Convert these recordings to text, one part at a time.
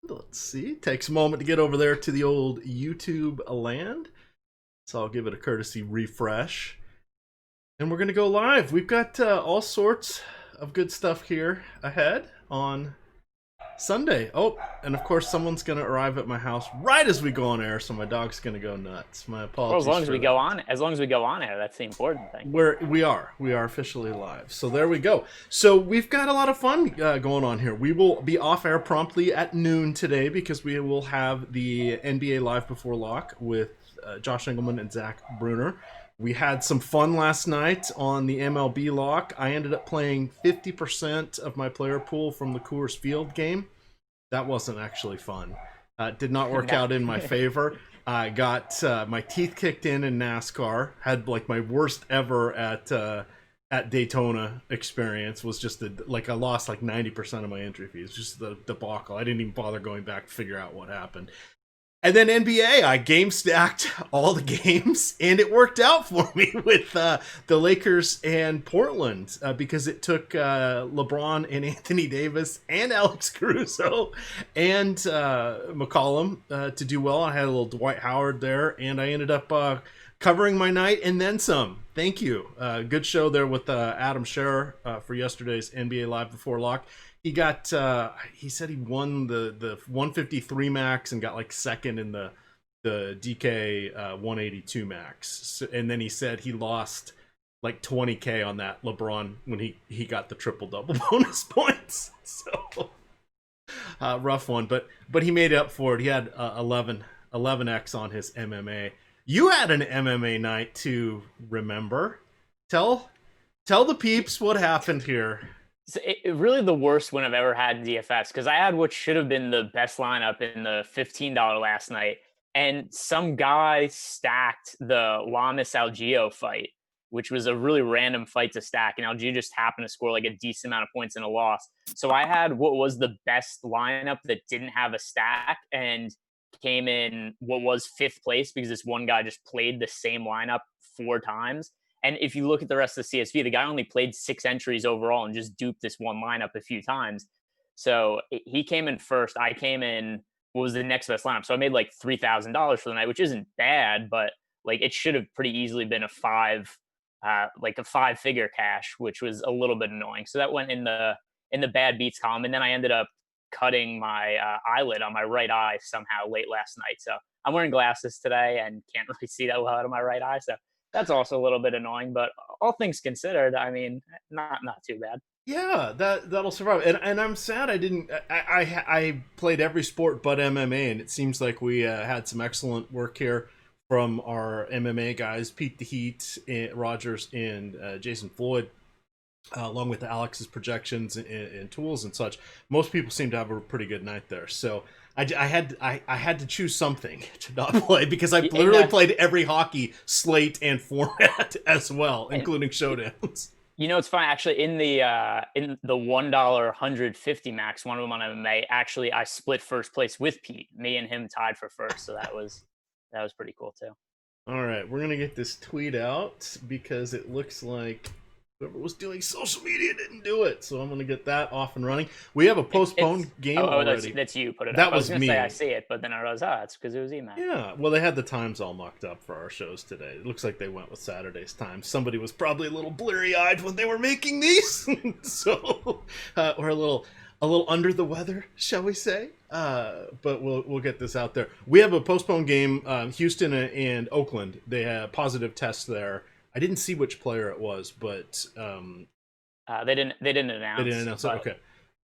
Let's see. Takes a moment to get over there to the old YouTube land. So I'll give it a courtesy refresh. And we're going to go live. We've got all sorts of good stuff here ahead on Sunday. Oh, and of course, someone's going to arrive at my house right as we go on air, so my dog's going to go nuts. My Well, apologies as long as for we that. go on, air, that's the important thing. We are officially live. So there we go. So we've got a lot of fun going on here. We will be off air promptly at noon today because we will have the NBA Live Before Lock with Josh Engelman and Zach Bruner. We had some fun last night on the MLB lock. I ended up playing 50% of my player pool from the Coors Field game. That wasn't actually fun. Did not work out in my favor. I got my teeth kicked in NASCAR. Had like my worst ever at Daytona experience. Was just I lost like 90% of my entry fees. Just the debacle. I didn't even bother going back to figure out what happened. And then NBA, I game stacked all the games, and it worked out for me with the Lakers and Portland because it took LeBron and Anthony Davis and Alex Caruso and McCollum to do well. I had a little Dwight Howard there, and I ended up covering my night and then some. Thank you. Good show there with Adam Scherer for yesterday's NBA Live Before Lock. He got he said he won the 153 max and got like second in the DK 182 max. So, and then he said he lost like 20K on that LeBron when he got the triple double bonus points. So rough one, but he made up for it. He had 11x on his MMA. You had an MMA night to remember. Tell the peeps what happened here. Really the worst win I've ever had in DFS because I had what should have been the best lineup in the $15 last night, and some guy stacked the Lamas Algeo fight, which was a really random fight to stack, and Algeo just happened to score like a decent amount of points in a loss. So I had what was the best lineup that didn't have a stack and came in what was fifth place because this one guy just played the same lineup 4 times. And if you look at the rest of the CSV, the guy only played 6 entries overall and just duped this one lineup a few times. So he came in first. I came in what was the next best lineup. So I made like $3,000 for the night, which isn't bad, but like it should have pretty easily been like a 5-figure cash, which was a little bit annoying. So that went in the bad beats column, and then I ended up cutting my eyelid on my right eye somehow late last night. So I'm wearing glasses today and can't really see that well out of my right eye. So that's also a little bit annoying, but all things considered, I mean, not too bad. Yeah, that'll survive. And I'm sad I didn't. I played every sport but MMA, and it seems like we had some excellent work here from our MMA guys, Pete the Heat, Rogers, and Jason Floyd, along with Alex's projections and tools and such. Most people seem to have a pretty good night there. So I had to choose something to not play because I literally played every hockey slate and format as well, including showdowns. It's funny actually in the $1 150 max, one of them on MMA. Actually, I split first place with Pete. Me and him tied for first, so that was pretty cool too. All right, we're gonna get this tweet out because it looks like whoever was doing social media didn't do it, so I'm gonna get that off and running. We have a postponed game already. That's you put it that up. Was I was me. Say I see it, but then I realized, that's because it was Emac. Yeah, well, they had the times all mocked up for our shows today. It looks like they went with Saturday's time. Somebody was probably a little bleary-eyed when they were making these, so or a little under the weather, shall we say? But we'll get this out there. We have a postponed game. Houston and Oakland. They had positive tests there. I didn't see which player it was, but they didn't announce. They didn't announce it. Okay.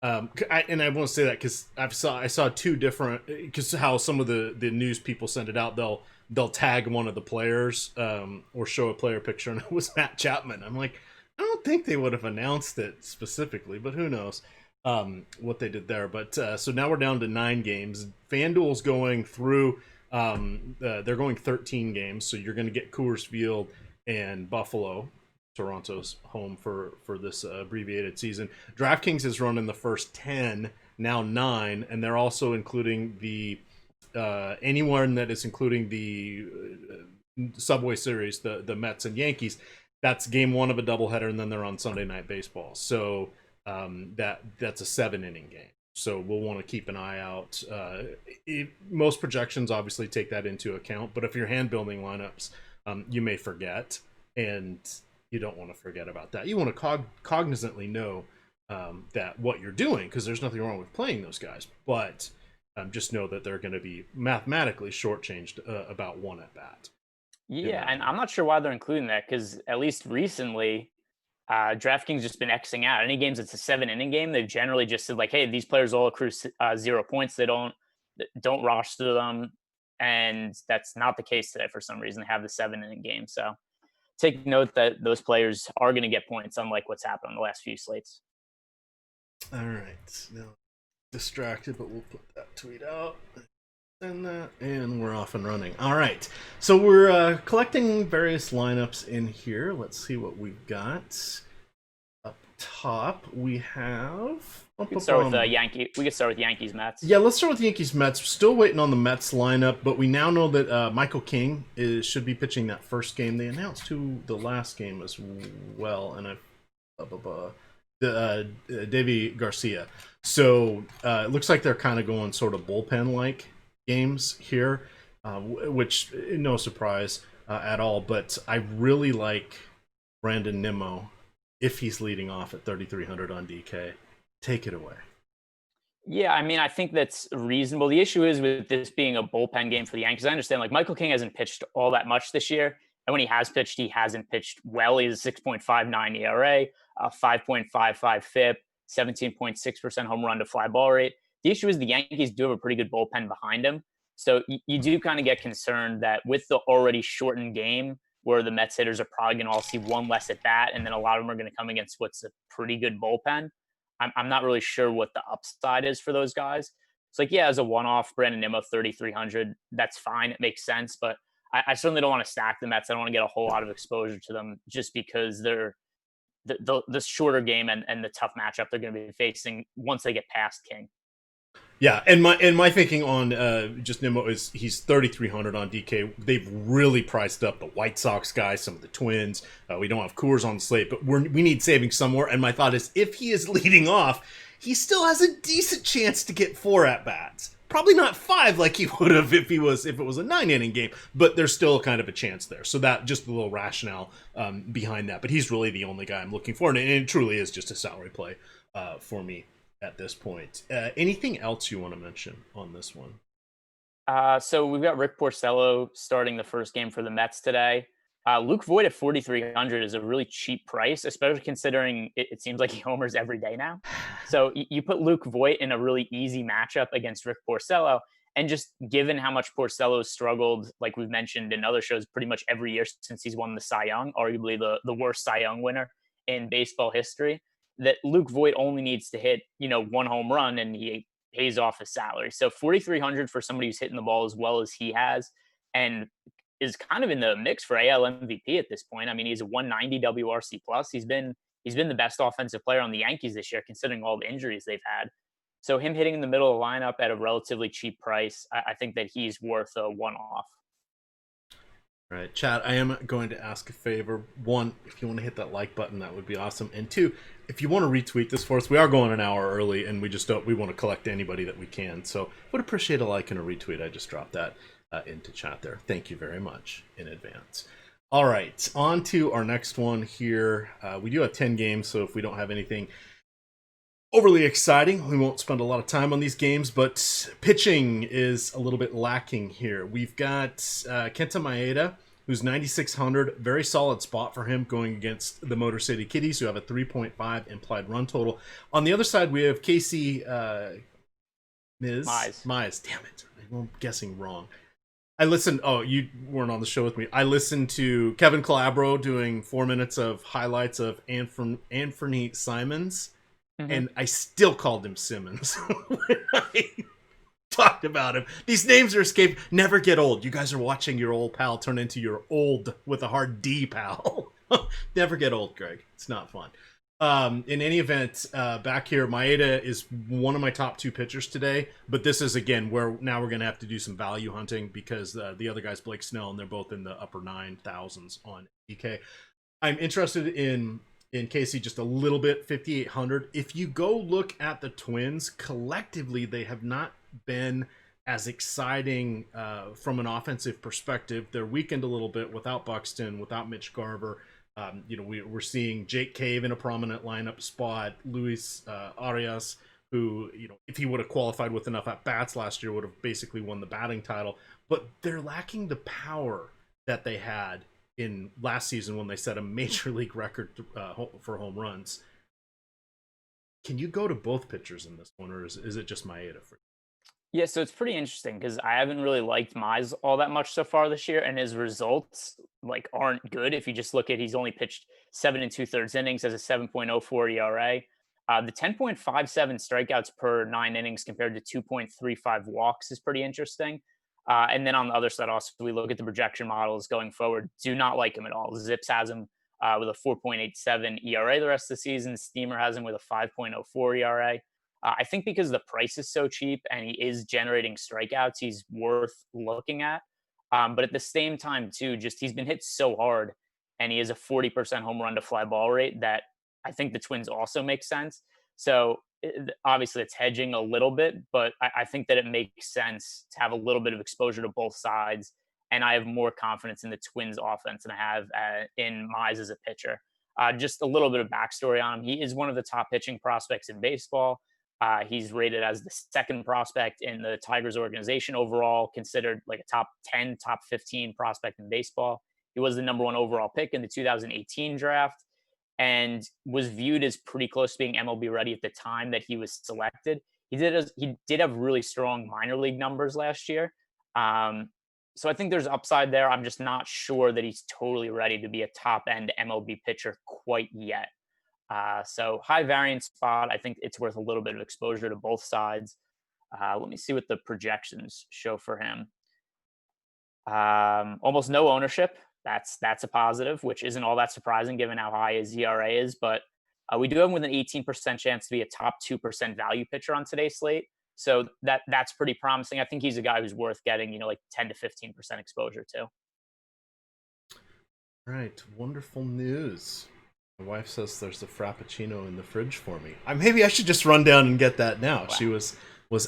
I want to say that because I saw 2 different, because how some of the news people send it out, they'll tag one of the players or show a player picture, and it was Matt Chapman. I'm like, I don't think they would have announced it specifically, but who knows what they did there. But so now we're down to 9 games. FanDuel's going through. They're going 13 games, so you're going to get Coors Field and Buffalo. Toronto's home for this abbreviated season. DraftKings has run in the first 10, now 9, and they're also including the anyone that is including the Subway Series, the Mets and Yankees. That's game 1 of a doubleheader, and then they're on Sunday Night Baseball. So that's a 7-inning game. So we'll want to keep an eye out. Most projections obviously take that into account, but if you're hand building lineups, you may forget, and you don't want to forget about that. You want to cognizantly know that what you're doing, because there's nothing wrong with playing those guys, but just know that they're going to be mathematically shortchanged about one at bat. Yeah, and I'm not sure why they're including that, because at least recently, DraftKings just been Xing out any games. It's a 7-inning game. They've generally just said like, "Hey, these players all accrue 0 points. They don't roster them," and that's not the case today for some reason. They have the 7-inning game, so take note that those players are going to get points, unlike what's happened in the last few slates. All right, now distracted, but we'll put that tweet out. Send that, and we're off and running. All right, so we're collecting various lineups in here. Let's see what we've got. Up top, we have. We can start with Yankees Mets. Yeah, let's start with the Yankees Mets. We're still waiting on the Mets lineup, but we now know that Michael King should be pitching that first game. They announced who the last game as well, and Davy Garcia. So it looks like they're kind of going sort of bullpen-like games here, which no surprise at all. But I really like Brandon Nimmo if he's leading off at 3,300 on DK. Take it away. Yeah, I mean, I think that's reasonable. The issue is with this being a bullpen game for the Yankees. I understand, like, Michael King hasn't pitched all that much this year. And when he has pitched, he hasn't pitched well. He's a 6.59 ERA, a 5.55 FIP, 17.6% home run to fly ball rate. The issue is the Yankees do have a pretty good bullpen behind him. So you do kind of get concerned that with the already shortened game, where the Mets hitters are probably going to all see one less at bat, and then a lot of them are going to come against what's a pretty good bullpen. I'm not really sure what the upside is for those guys. It's like, yeah, as a one-off, Brandon Nimmo, 3,300, that's fine. It makes sense. But I certainly don't want to stack the Mets. I don't want to get a whole lot of exposure to them just because they're the shorter game and the tough matchup they're going to be facing once they get past King. Yeah, and my thinking on just Nimmo is he's 3,300 on DK. They've really priced up the White Sox guys, some of the Twins. We don't have Coors on the slate, but we need saving somewhere. And my thought is, if he is leading off, he still has a decent chance to get 4 at bats. Probably not 5 like he would have if it was a 9-inning game, but there's still kind of a chance there. So that just a little rationale behind that. But he's really the only guy I'm looking for, and it truly is just a salary play for me at this point. Anything else you want to mention on this one? So we've got Rick Porcello starting the first game for the Mets today. Luke Voit at 4,300 is a really cheap price, especially considering it seems like he homers every day now. So you put Luke Voit in a really easy matchup against Rick Porcello, and just given how much Porcello has struggled, like we've mentioned in other shows, pretty much every year since he's won the Cy Young, arguably the worst Cy Young winner in baseball history, that Luke Voit only needs to hit, 1 home run and he pays off his salary. So 4,300 for somebody who's hitting the ball as well as he has and is kind of in the mix for AL MVP at this point. I mean, he's a 190 WRC plus. He's been the best offensive player on the Yankees this year, considering all the injuries they've had. So him hitting in the middle of the lineup at a relatively cheap price, I think that he's worth a one-off. All right, chat, I am going to ask a favor. 1, if you want to hit that like button, that would be awesome. And 2, if you want to retweet this for us, we are going an hour early, and we want to collect anybody that we can. So would appreciate a like and a retweet. I just dropped that into chat there. Thank you very much in advance. All right, on to our next one here. We do have 10 games, so if we don't have anything overly exciting, we won't spend a lot of time on these games, but pitching is a little bit lacking here. We've got Kenta Maeda, who's 9,600. Very solid spot for him going against the Motor City Kitties, who have a 3.5 implied run total. On the other side, we have Casey Mize. Damn it. I'm guessing wrong. You weren't on the show with me. I listened to Kevin Calabro doing 4 minutes of highlights of Anthony Simons, and I still called him Simmons when I talked about him. These names are escaping. Never get old. You guys are watching your old pal turn into your old with a hard D pal. Never get old, Greg. It's not fun. In any event, back here, Maeda is one of my top 2 pitchers today, but this is, again, where now we're going to have to do some value hunting because the other guy's Blake Snell, and they're both in the upper 9,000s on DK. I'm interested in in Casey just a little bit, 5,800. If you go look at the Twins collectively, they have not been as exciting from an offensive perspective. They're weakened a little bit without Buxton, without Mitch Garver. We're seeing Jake Cave in a prominent lineup spot, Luis Arias, who, if he would have qualified with enough at bats last year, would have basically won the batting title. But they're lacking the power that they had in last season when they set a major league record for home runs. Can you go to both pitchers in this one, or is it just Maeda for you? Yeah, so it's pretty interesting because I haven't really liked Mize all that much so far this year, and his results aren't good. If you just look at, he's only pitched 7 2/3 innings, has a 7.04 ERA. The 10.57 strikeouts per 9 innings compared to 2.35 walks is pretty interesting. And then on the other side, also, we look at the projection models going forward. Do not like him at all. Zips has him with a 4.87 ERA the rest of the season. Steamer has him with a 5.04 ERA. I think because the price is so cheap and he is generating strikeouts, he's worth looking at. But at the same time, too, just he's been hit so hard and he has a 40% home run to fly ball rate that I think the Twins also make sense. So obviously it's hedging a little bit, but I think that it makes sense to have a little bit of exposure to both sides. And I have more confidence in the Twins offense than I have in Mize as a pitcher. Just a little bit of backstory on him. He is one of the top pitching prospects in baseball. He's rated as the second prospect in the Tigers organization overall, considered like a top 10, top 15 prospect in baseball. He was the number 1 overall pick in the 2018 draft and was viewed as pretty close to being MLB ready at the time that he was selected. He did have really strong minor league numbers last year. So I think there's upside there. I'm just not sure that he's totally ready to be a top end MLB pitcher quite yet. So high variance spot. I think it's worth a little bit of exposure to both sides. Let me see what the projections show for him. Almost no ownership. That's a positive, which isn't all that surprising given how high his ERA is. But we do have him with an 18% chance to be a top 2% value pitcher on today's slate. So that's pretty promising. I think he's a guy who's worth getting, 10 to 15% exposure to. All right. Wonderful news. My wife says there's a Frappuccino in the fridge for me. Maybe I should just run down and get that now. Wow. She was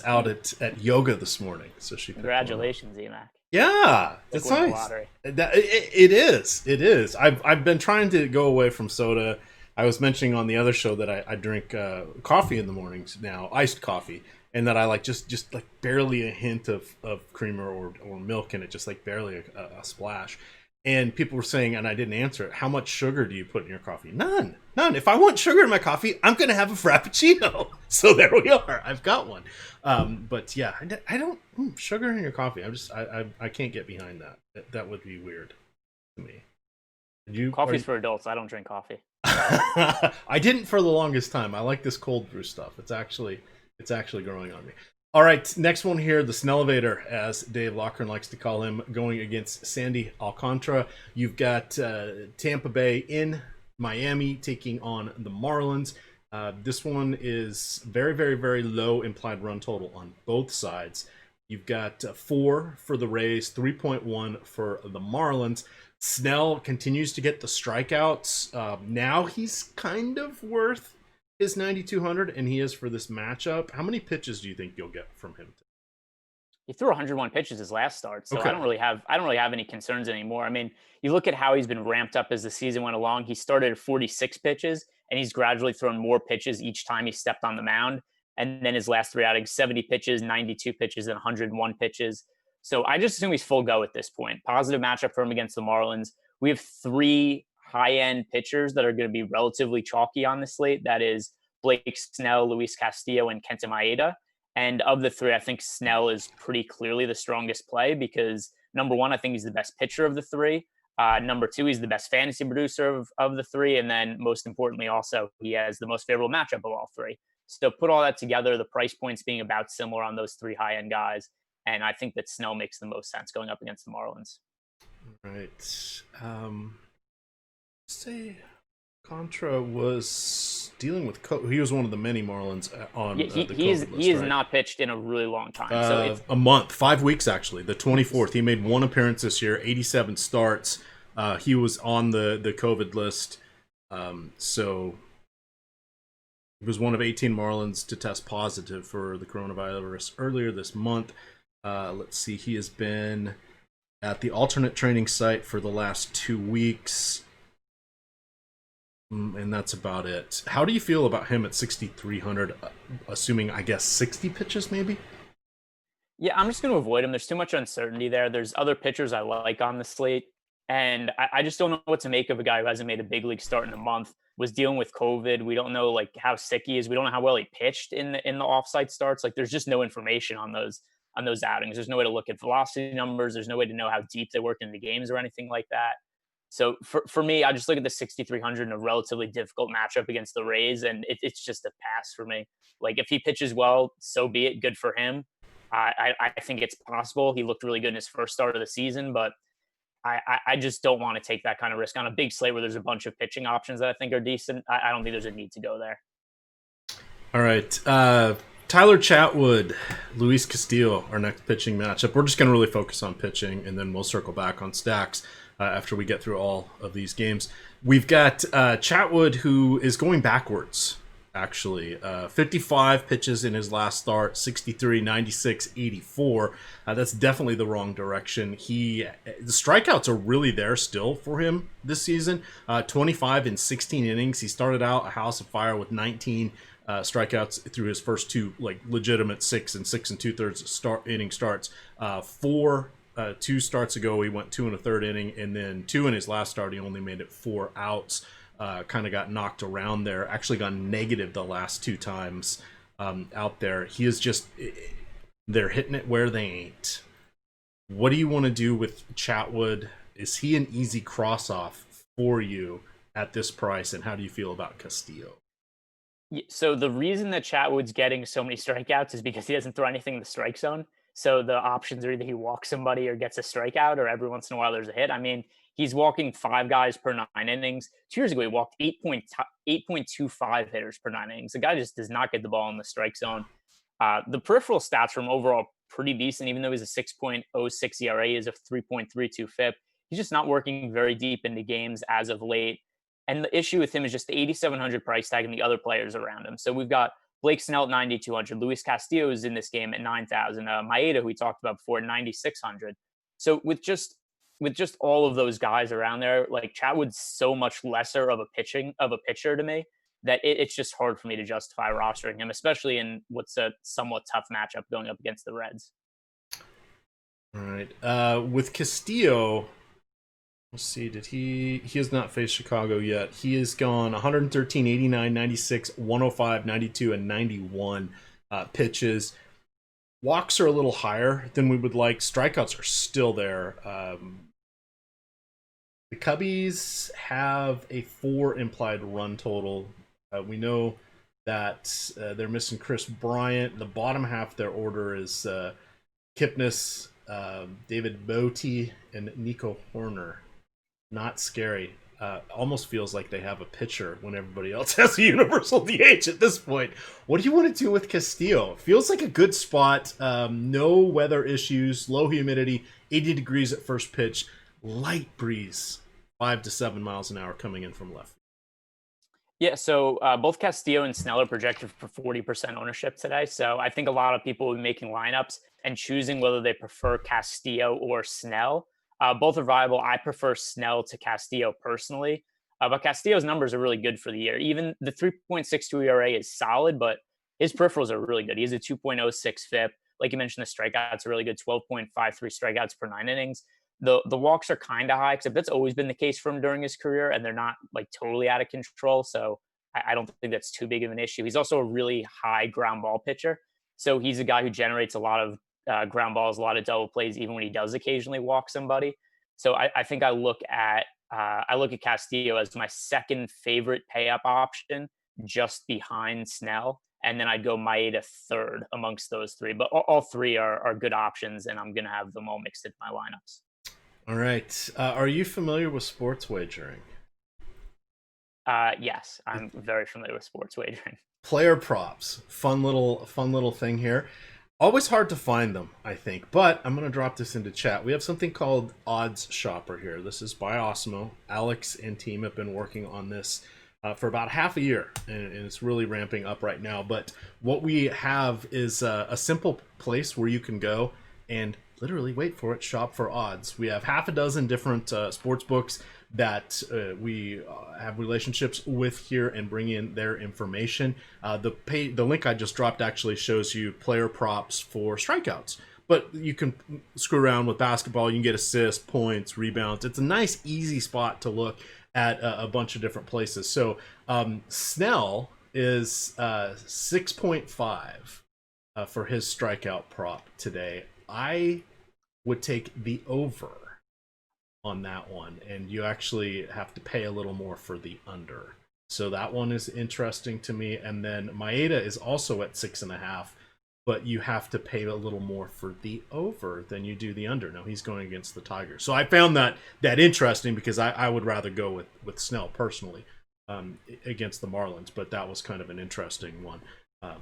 out at yoga this morning, so she. Congratulations, Emac. Yeah, it's nice. It is. I've been trying to go away from soda. I was mentioning on the other show that I drink coffee in the mornings now, iced coffee, and that I like just like barely a hint of creamer or milk in it, just like barely a splash. And people were saying, and I didn't answer it, how much sugar do you put in your coffee? None. If I want sugar in my coffee, I'm going to have a Frappuccino. So there we are. I've got one. But yeah, I don't, sugar in your coffee. I can't get behind that. That would be weird to me. Coffee's for adults. I don't drink coffee. I didn't for the longest time. I like this cold brew stuff. It's actually growing on me. All right, next one here, the Snellevator, as Dave Loughran likes to call him, going against Sandy Alcantara. You've got Tampa Bay in Miami taking on the Marlins. This one is very, very, very low implied run total on both sides. You've got 4 for the Rays, 3.1 for the Marlins. Snell continues to get the strikeouts. Now he's kind of worth his 9,200, and he is for this matchup. How many pitches do you think you'll get from him? He threw 101 pitches his last start, so okay. I don't really have any concerns anymore. I mean, you look at how he's been ramped up as the season went along. He started at 46 pitches, and he's gradually thrown more pitches each time he stepped on the mound. And then his last 3 outings, 70 pitches, 92 pitches, and 101 pitches. So I just assume he's full go at this point. Positive matchup for him against the Marlins. We have 3 high-end pitchers that are going to be relatively chalky on the slate. That is Blake Snell, Luis Castillo, and Kenta Maeda. And of the 3, I think Snell is pretty clearly the strongest play because, number 1, I think he's the best pitcher of the 3. Number 2, he's the best fantasy producer of the 3. And then, most importantly, also, he has the most favorable matchup of all 3. So put all that together, the price points being about similar on those 3 high-end guys. And I think that Snell makes the most sense going up against the Marlins. Right. Say Contra was dealing with he was one of the many Marlins on the COVID list, he has not pitched in a really long time. So it's a month, 5 weeks actually. The 24th, he made 1 appearance this year, 87 starts. He was on the COVID list. So he was one of 18 Marlins to test positive for the coronavirus earlier this month. Let's see, he has been at the alternate training site for the last 2 weeks. And that's about it. How do you feel about him at 6,300, assuming, I guess, 60 pitches maybe? Yeah, I'm just going to avoid him. There's too much uncertainty there. There's other pitchers I like on the slate. And I just don't know what to make of a guy who hasn't made a big league start in a month, was dealing with COVID. We don't know like how sick he is. We don't know how well he pitched in the offsite starts. Like there's just no information on those outings. There's no way to look at velocity numbers. There's no way to know how deep they worked in the games or anything like that. So for me, I just look at the 6,300 in a relatively difficult matchup against the Rays, and it's just a pass for me. Like if he pitches well, so be it. Good for him. I think it's possible. He looked really good in his first start of the season, but I just don't want to take that kind of risk on a big slate where there's a bunch of pitching options that I think are decent. I don't think there's a need to go there. All right. Tyler Chatwood, Luis Castillo, our next pitching matchup. We're just going to really focus on pitching, and then we'll circle back on stacks after we get through all of these games. We've got Chatwood, who is going backwards, actually. 55 pitches in his last start, 63, 96, 84. That's definitely the wrong direction. The strikeouts are really there still for him this season. 25 in 16 innings. He started out a house of fire with 19 strikeouts through his first two like legitimate 6 and 2/3 inning starts. Two starts ago he went 2 1/3 inning, and then 2 in his last start he only made it 4 outs. Kind of got knocked around there. Actually gone negative the last 2 times out there. He is just, they're hitting it where they ain't. What do you want to do with Chatwood? Is he an easy cross off for you at this price, and how do you feel about Castillo? So the reason that Chatwood's getting so many strikeouts is because he doesn't throw anything in the strike zone. So the options are either he walks somebody or gets a strikeout, or every once in a while there's a hit. I mean, he's walking 5 guys per 9 innings. 2 years ago, he walked 8.25 hitters per 9 innings. The guy just does not get the ball in the strike zone. The peripheral stats from overall pretty decent, even though he's a 6.06 ERA, is a 3.32 FIP. He's just not working very deep into games as of late. And the issue with him is just the 8,700 price tag and the other players around him. So we've got Blake Snell at 9,200. Luis Castillo is in this game at 9,000. Maeda, who we talked about before, at 9,600. So with just all of those guys around there, like Chatwood's so much lesser of a pitcher to me that it's just hard for me to justify rostering him, especially in what's a somewhat tough matchup going up against the Reds. All right. With Castillo, let's see, he has not faced Chicago yet. He has gone 113, 89, 96, 105, 92, and 91 pitches. Walks are a little higher than we would like. Strikeouts are still there. The Cubbies have a 4 implied run total. We know that they're missing Chris Bryant. The bottom half of their order is Kipnis, David Bote, and Nico Horner. Not scary. Almost feels like they have a pitcher when everybody else has a universal DH at this point. What do you want to do with Castillo? Feels like a good spot. No weather issues, low humidity, 80 degrees at first pitch, light breeze, 5 to 7 miles an hour coming in from left. Yeah, so both Castillo and Snell are projected for 40% ownership today. So I think a lot of people will be making lineups and choosing whether they prefer Castillo or Snell. Both are viable. I prefer Snell to Castillo personally, but Castillo's numbers are really good for the year. Even the 3.62 ERA is solid, but his peripherals are really good. He has a 2.06 FIP. Like you mentioned, the strikeouts are really good, 12.53 strikeouts per 9 innings. The walks are kind of high, except that's always been the case for him during his career, and they're not like totally out of control. So I don't think that's too big of an issue. He's also a really high ground ball pitcher. So he's a guy who generates a lot of ground balls, a lot of double plays, even when he does occasionally walk somebody. So I think I look at Castillo as my second favorite pay up option, just behind Snell, and then I'd go Maeda third amongst those 3. But all 3 are good options, and I'm gonna have them all mixed in my lineups. All right. Are you familiar with sports wagering? Yes, I'm very familiar with sports wagering. Player props, fun little thing here. Always hard to find them, I think, but I'm going to drop this into chat. We have something called Odds Shopper here. This is by Awesemo. Alex and team have been working on this for about half a year, and it's really ramping up right now. But what we have is a simple place where you can go and literally wait for it, shop for odds. We have half a dozen different sports books that we have relationships with here and bring in their information. The link I just dropped actually shows you player props for strikeouts, but you can screw around with basketball. You can get assists, points, rebounds. It's a nice, easy spot to look at a bunch of different places. So Snell is 6.5 for his strikeout prop today. I would take the over on that one, and you actually have to pay a little more for the under. So that one is interesting to me. And then Maeda is also at 6.5, but you have to pay a little more for the over than you do the under. Now he's going against the Tigers. So I found that interesting because I would rather go with Snell personally against the Marlins, but that was kind of an interesting one.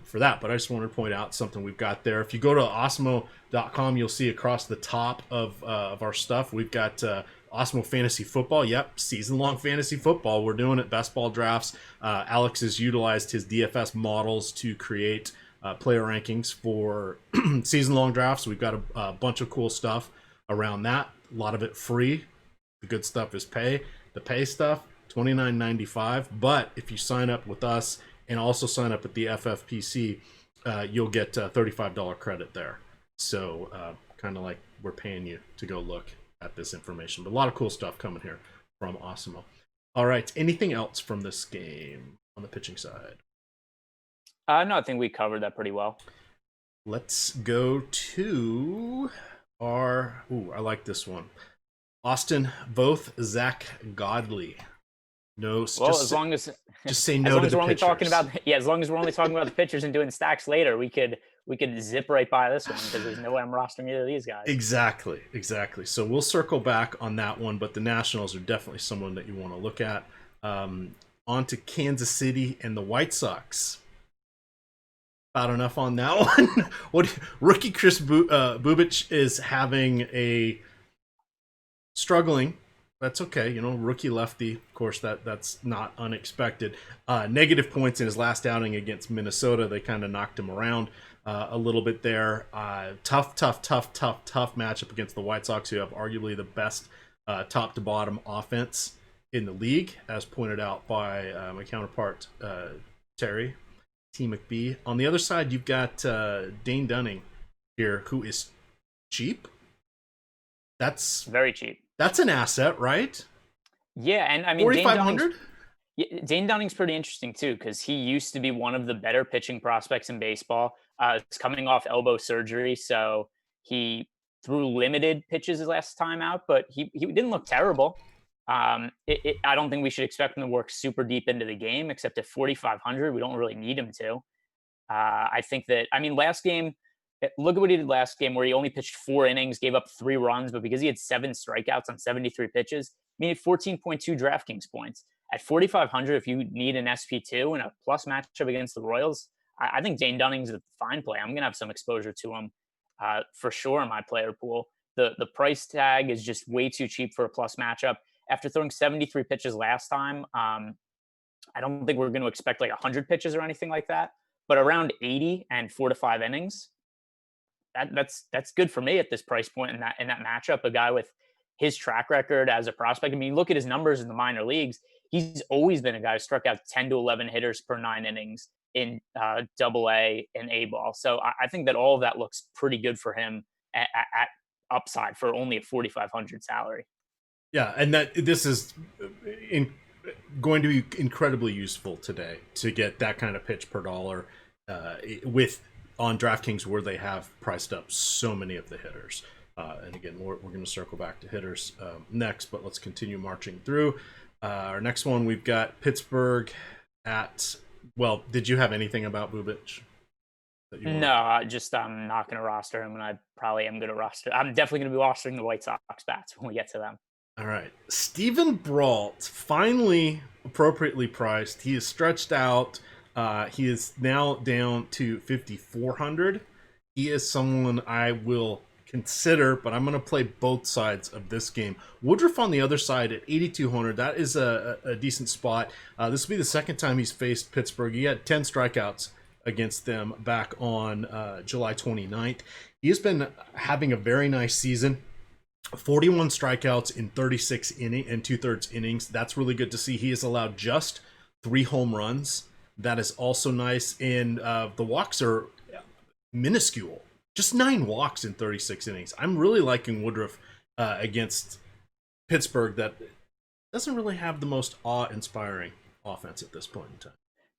For that, but I just wanted to point out something we've got there. If you go to awesemo.com, you'll see across the top of our stuff, we've got Awesemo Fantasy Football. Yep, season-long fantasy football. We're doing it, best ball drafts. Alex has utilized his DFS models to create player rankings for season-long drafts. We've got a bunch of cool stuff around that. A lot of it free. The good stuff is pay. The pay stuff, $29.95. But if you sign up with us and also sign up at the FFPC, you'll get a $35 credit there. So kind of like we're paying you to go look at this information. But a lot of cool stuff coming here from Awesemo. All right, anything else from this game on the pitching side? No, I think we covered that pretty well. Let's go to our... Ooh, I like this one. Austin Voth, Zach Godley. No, well, as long as just say no to the pitchers. As long as we're only talking about the pitchers and doing stacks later, we could zip right by this one because there's no way I'm rostering either of these guys. Exactly. So we'll circle back on that one, but the Nationals are definitely someone that you want to look at. On to Kansas City and the White Sox. About enough on that one. Rookie Chris Bubic is having a struggling. That's okay, rookie lefty. Of course, that's not unexpected. Negative points in his last outing against Minnesota. They kind of knocked him around a little bit there. Tough matchup against the White Sox, who have arguably the best top to bottom offense in the league, as pointed out by my counterpart Terry T. McBee. On the other side, you've got Dane Dunning here, who is cheap. That's very cheap. That's an asset, right? Yeah, and I mean, 4,500. Dane Dunning's pretty interesting too because he used to be one of the better pitching prospects in baseball. He's coming off elbow surgery, so he threw limited pitches his last time out, but he didn't look terrible. I don't think we should expect him to work super deep into the game, except at 4,500, we don't really need him to. I think that, last game, look at what he did last game where he only pitched 4 innings, gave up 3 runs, but because he had 7 strikeouts on 73 pitches, he needed 14.2 DraftKings points. At 4,500, if you need an SP2 and a plus matchup against the Royals, I think Dane Dunning's a fine play. I'm going to have some exposure to him for sure in my player pool. The price tag is just way too cheap for a plus matchup. After throwing 73 pitches last time, I don't think we're going to expect like 100 pitches or anything like that, but around 80 and 4 to 5 innings, that's good for me at this price point in that matchup. A guy with his track record as a prospect. Look at his numbers in the minor leagues. He's always been a guy who struck out 10 to 11 hitters per 9 innings in Double-A and A-ball. So I think that all of that looks pretty good for him at upside for only a 4,500 salary. Yeah, and that this is going to be incredibly useful today to get that kind of pitch per dollar on DraftKings where they have priced up so many of the hitters. And again, we're going to circle back to hitters next, but let's continue marching through. Our next one, we've got Pittsburgh at... Well, did you have anything about Bubic? No, I'm not going to roster him, and I probably am going to roster... I'm definitely going to be rostering the White Sox bats when we get to them. All right. Steven Brault, finally appropriately priced. He is stretched out. He is now down to 5,400. He is someone I will consider, but I'm going to play both sides of this game. Woodruff on the other side at 8,200. That is a decent spot. This will be the second time he's faced Pittsburgh. He had 10 strikeouts against them back on July 29th. He has been having a very nice season. 41 strikeouts in 36 inning and 2/3 innings. That's really good to see. He has allowed just 3 home runs. That is also nice. And the walks are minuscule. Just 9 walks in 36 innings. I'm really liking Woodruff against Pittsburgh that doesn't really have the most awe-inspiring offense at this point in time.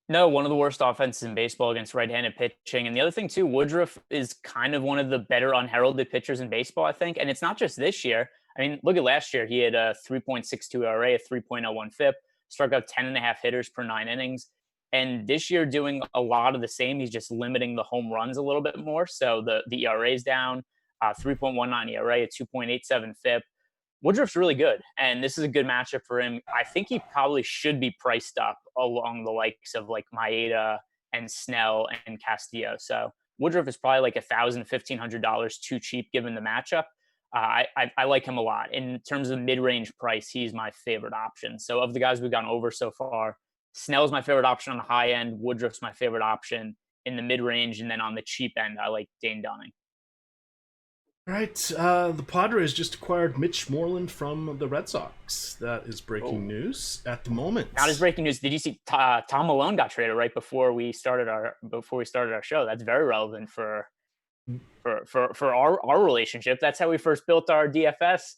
No, one of the worst offenses in baseball against right-handed pitching. And the other thing, too, Woodruff is kind of one of the better unheralded pitchers in baseball, I think. And it's not just this year. I mean, look at last year. He had a 3.62 ERA, a 3.01 FIP, struck out 10.5 hitters per 9 innings. And this year, doing a lot of the same. He's just limiting the home runs a little bit more. So the ERA is down, 3.19 ERA, a 2.87 FIP. Woodruff's really good, and this is a good matchup for him. I think he probably should be priced up along the likes of like Maeda and Snell and Castillo. So Woodruff is probably like $1,000, $1,500 too cheap given the matchup. I like him a lot. In terms of mid-range price, he's my favorite option. So of the guys we've gone over so far, Snell's my favorite option on the high end. Woodruff's my favorite option in the mid-range, and then on the cheap end, I like Dane Dunning. All right, the Padres just acquired Mitch Moreland from the Red Sox. That is breaking news at the moment. Not as breaking news. Did you see Tom Malone got traded right before we started our show? That's very relevant for our relationship. That's how we first built our DFS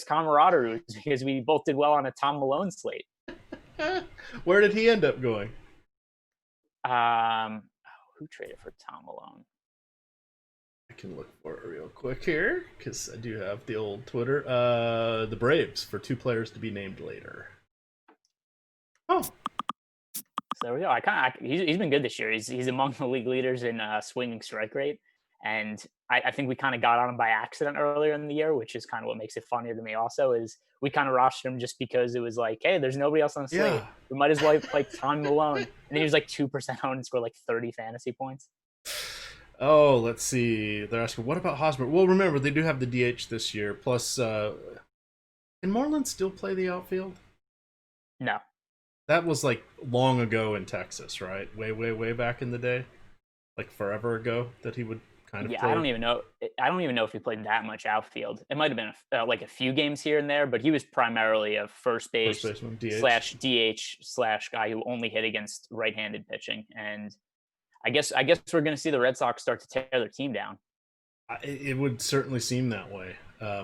camaraderie, because we both did well on a Tom Malone slate. Where did he end up going? Who traded for Tom Malone? I can look for it real quick here because I do have the old Twitter. The Braves for 2 players to be named later. Oh, so there we go. He's been good this year. He's among the league leaders in swinging strike rate, and I think we kind of got on him by accident earlier in the year, which is kind of what makes it funnier to me. Also, is we kind of rostered him just because it was like, hey, there's nobody else on the slate. Yeah. We might as well play Tom Malone, and then he was like 2% owned and scored like 30 fantasy points. Oh, let's see. They're asking, what about Hosmer? Well, remember, they do have the DH this year. Plus, can Marlins still play the outfield? No. That was like long ago in Texas, right? Way, way, way back in the day. Like forever ago that he would kind of play. I don't even know if he played that much outfield. It might have been like a few games here and there, but he was primarily a first baseman, DH / guy who only hit against right-handed pitching. And I guess we're going to see the Red Sox start to tear their team down. It would certainly seem that way.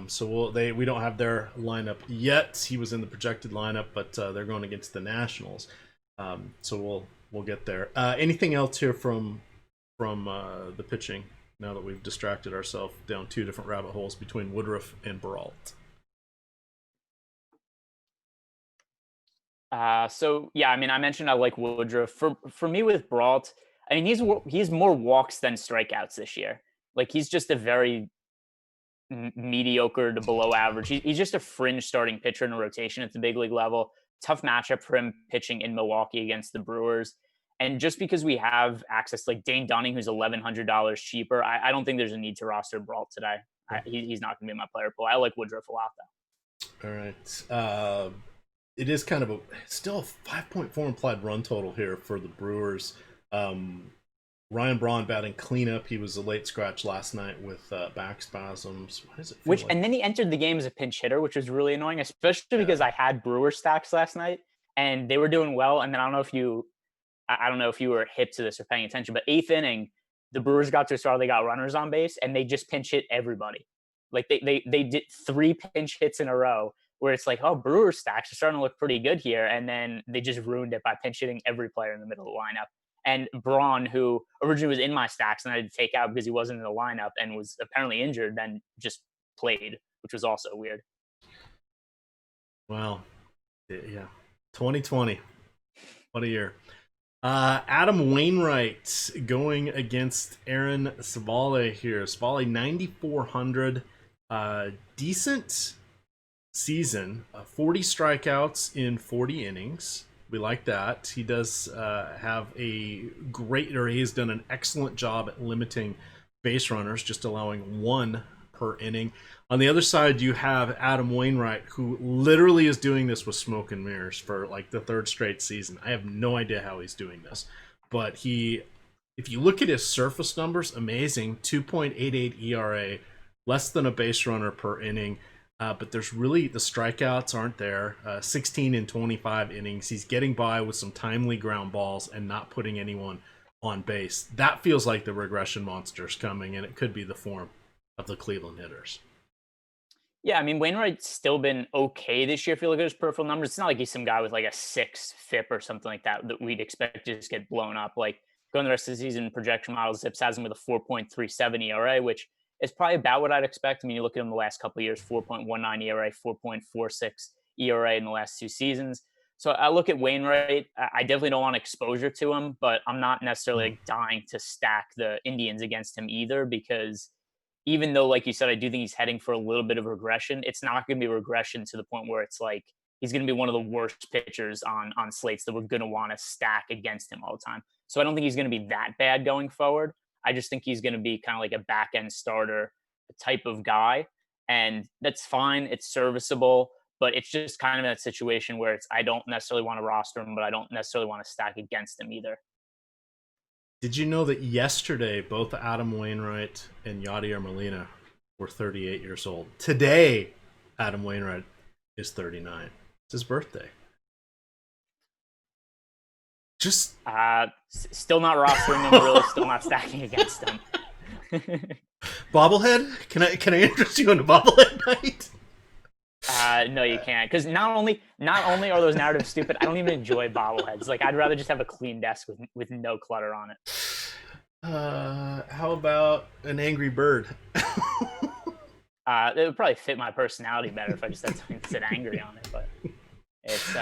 So we don't have their lineup yet. He was in the projected lineup, but they're going against the Nationals. So we'll get there. Anything else here from the pitching? Now that we've distracted ourselves down 2 different rabbit holes between Woodruff and Brault. So yeah, I mean, I mentioned I like Woodruff. For me with Brault, I mean, he's more walks than strikeouts this year. Like, he's just a very mediocre to below average. He's just a fringe starting pitcher in a rotation at the big league level. Tough matchup for him pitching in Milwaukee against the Brewers. And just because we have access to like Dane Dunning, who's $1,100 cheaper, I don't think there's a need to roster Brault today. He's not going to be my player pool. I like Woodruff a lot, though. All right. It is kind of still a 5.4 implied run total here for the Brewers. Ryan Braun batting cleanup. He was a late scratch last night with back spasms. What does it feel like? And then he entered the game as a pinch hitter, which was really annoying, especially because I had Brewer stacks last night and they were doing well. And then I don't know if you were hip to this or paying attention, but 8th inning, the Brewers got to a start. They got runners on base and they just pinch hit everybody. Like they did 3 pinch hits in a row where it's like, oh, Brewers stacks are starting to look pretty good here. And then they just ruined it by pinch hitting every player in the middle of the lineup. And Braun, who originally was in my stacks and I had to take out because he wasn't in the lineup and was apparently injured, then just played, which was also weird. Well, yeah. 2020. What a year. Adam Wainwright going against Aaron Savale here. Savale, 9,400. Decent season. 40 strikeouts in 40 innings. We like that. He does he's done an excellent job at limiting base runners, just allowing 1 per inning. On the other side, you have Adam Wainwright, who literally is doing this with smoke and mirrors for like the 3rd straight season. I have no idea how he's doing this, but if you look at his surface numbers, amazing. 2.88 ERA, less than a base runner per inning. But there's really, the strikeouts aren't there. 16 in 25 innings. He's getting by with some timely ground balls and not putting anyone on base. That feels like the regression monster's coming, and it could be the form of the Cleveland hitters. Yeah, I mean, Wainwright's still been okay this year if you look at his peripheral numbers. It's not like he's some guy with like a 6 FIP or something like that that we'd expect to just get blown up. Like, going the rest of the season, projection models, Zips has him with a 4.37 ERA, which is probably about what I'd expect. I mean, you look at him the last couple of years, 4.19 ERA, 4.46 ERA in the last 2 seasons. So I look at Wainwright. I definitely don't want exposure to him, but I'm not necessarily dying to stack the Indians against him either, because even though, like you said, I do think he's heading for a little bit of regression, it's not going to be regression to the point where it's like he's going to be one of the worst pitchers on slates that we're going to want to stack against him all the time. So I don't think he's going to be that bad going forward. I just think he's going to be kind of like a back end starter type of guy. And that's fine. It's serviceable, but it's just kind of that situation where I don't necessarily want to roster him, but I don't necessarily want to stack against him either. Did you know that yesterday both Adam Wainwright and Yadier Molina were 38 years old? Today, Adam Wainwright is 39. It's his birthday. Just still not rostering him, really still not stacking against him. Bobblehead? Can I interest you in a bobblehead night? No, you can't. Because not only are those narratives stupid, I don't even enjoy bobbleheads. Like, I'd rather just have a clean desk with no clutter on it. How about an angry bird? It would probably fit my personality better if I just had something that said angry on it. But it's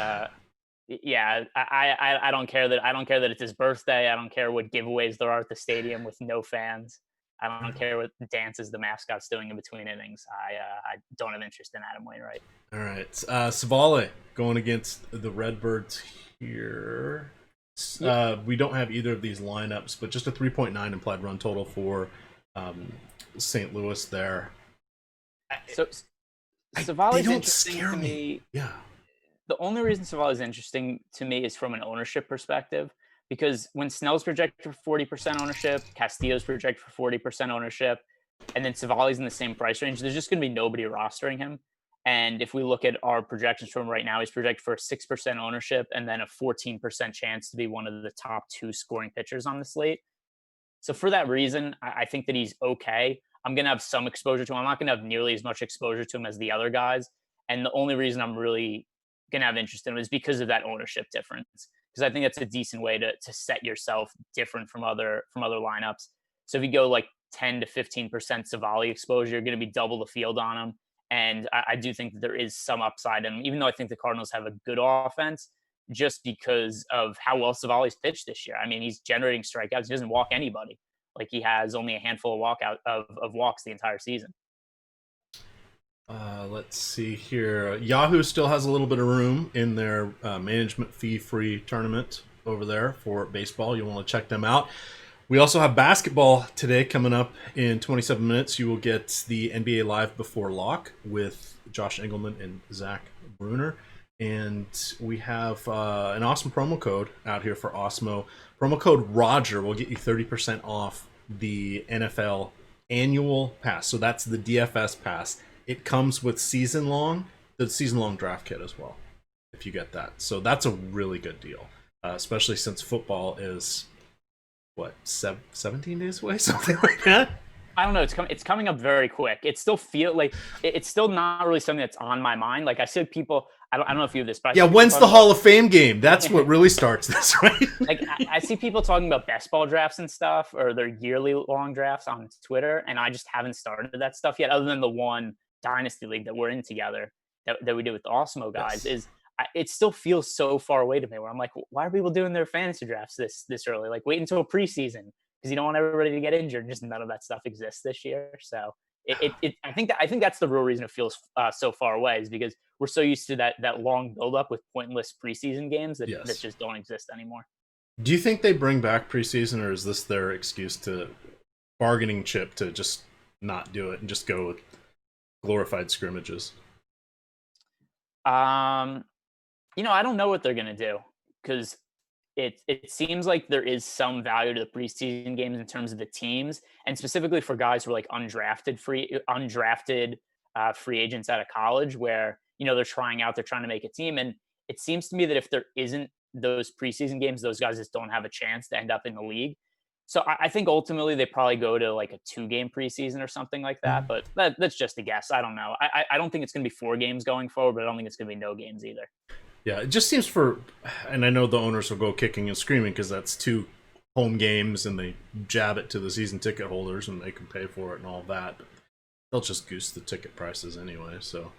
yeah, I don't care that it's his birthday. I don't care what giveaways there are at the stadium with no fans. I don't care what dances the mascot's doing in between innings. I don't have interest in Adam Wainwright. All right. Savale going against the Redbirds here. We don't have either of these lineups, but just a 3.9 implied run total for St. Louis there. So Savale's don't interesting scare to me. Yeah. The only reason Savale is interesting to me is from an ownership perspective. Because when Snell's projected for 40% ownership, Castillo's projected for 40% ownership, and then Savali's in the same price range, there's just going to be nobody rostering him. And if we look at our projections from right now, he's projected for 6% ownership and then a 14% chance to be one of the top 2 scoring pitchers on the slate. So for that reason, I think that he's okay. I'm going to have some exposure to him. I'm not going to have nearly as much exposure to him as the other guys. And the only reason I'm really going to have interest in him is because of that ownership difference. Because I think that's a decent way to set yourself different from other lineups. So if you go like 10 to 15% Savali exposure, you're going to be double the field on him. And I do think that there is some upside in him, even though I think the Cardinals have a good offense, just because of how well Savali's pitched this year. I mean, he's generating strikeouts. He doesn't walk anybody. Like, he has only a handful of walks the entire season. Let's see here. Yahoo still has a little bit of room in their management fee-free tournament over there for baseball. You want to check them out. We also have basketball today coming up in 27 minutes. You will get the NBA Live Before Lock with Josh Engelman and Zach Bruner. And we have an awesome promo code out here for Awesemo. Promo code Roger will get you 30% off the NFL annual pass. So that's the DFS pass. It comes with the season-long draft kit as well, if you get that. So that's a really good deal, especially since football is, 17 days away, something like that? I don't know. It's coming up very quick. It still feel like it's still not really something that's on my mind. Like, I see people. I don't know if you have this, but when's the Hall of Fame game? That's what really starts this, right? Like, I see people talking about best ball drafts and stuff, or their yearly long drafts on Twitter, and I just haven't started that stuff yet, other than the one Dynasty League that we're in together that we did with the Awesemo guys. Yes. It still feels so far away to me, where I'm like, why are people doing their fantasy drafts this early? Like, wait until preseason, because you don't want everybody to get injured. Just none of that stuff exists this year. So I think that's the real reason it feels so far away, is because we're so used to that long buildup with pointless preseason games that just don't exist anymore. Do you think they bring back preseason, or is this their excuse to bargaining chip to just not do it and just go with glorified scrimmages? I don't know what they're gonna do because it seems like there is some value to the preseason games in terms of the teams, and specifically for guys who are like undrafted free agents out of college, where they're trying out, they're trying to make a team, and it seems to me that if there isn't those preseason games, those guys just don't have a chance to end up in the league. So I think ultimately they probably go to like a 2-game preseason or something like that. But that's just a guess. I don't know. I don't think it's going to be 4 games going forward, but I don't think it's going to be no games either. Yeah, it just seems and I know the owners will go kicking and screaming because that's 2 home games and they jab it to the season ticket holders and they can pay for it and all that. But they'll just goose the ticket prices anyway. So